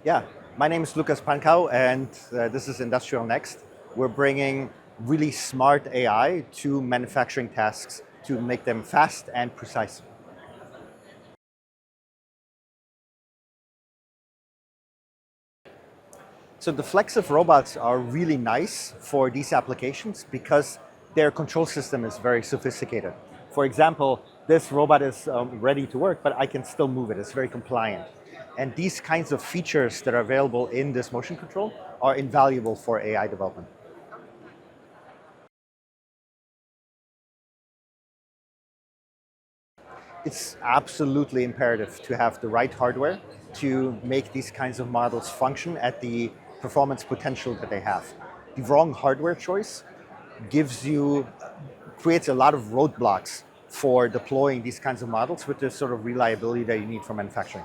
Yeah, my name is Lucas Pankau, and this is Industrial Next. We're bringing really smart AI to manufacturing tasks to make them fast and precise. So the Flexiv robots are really nice for these applications because their control system is very sophisticated. For example, this robot is ready to work, but I can still move it. It's very compliant. And these kinds of features that are available in this motion control are invaluable for AI development. It's absolutely imperative to have the right hardware to make these kinds of models function at the performance potential that they have. The wrong hardware choice creates a lot of roadblocks for deploying these kinds of models with the sort of reliability that you need for manufacturing.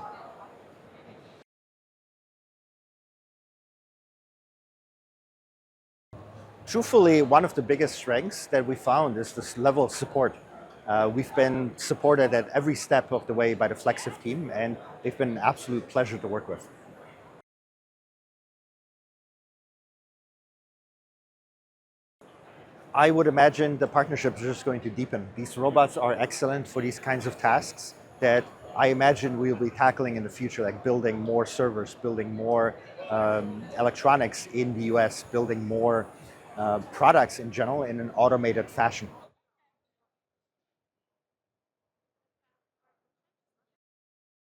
Truthfully, one of the biggest strengths that we found is this level of support. We've been supported at every step of the way by the Flexiv team, and they've been an absolute pleasure to work with. I would imagine the partnerships are just going to deepen. These robots are excellent for these kinds of tasks that I imagine we'll be tackling in the future, like building more servers, building more electronics in the US, building more products in general in an automated fashion.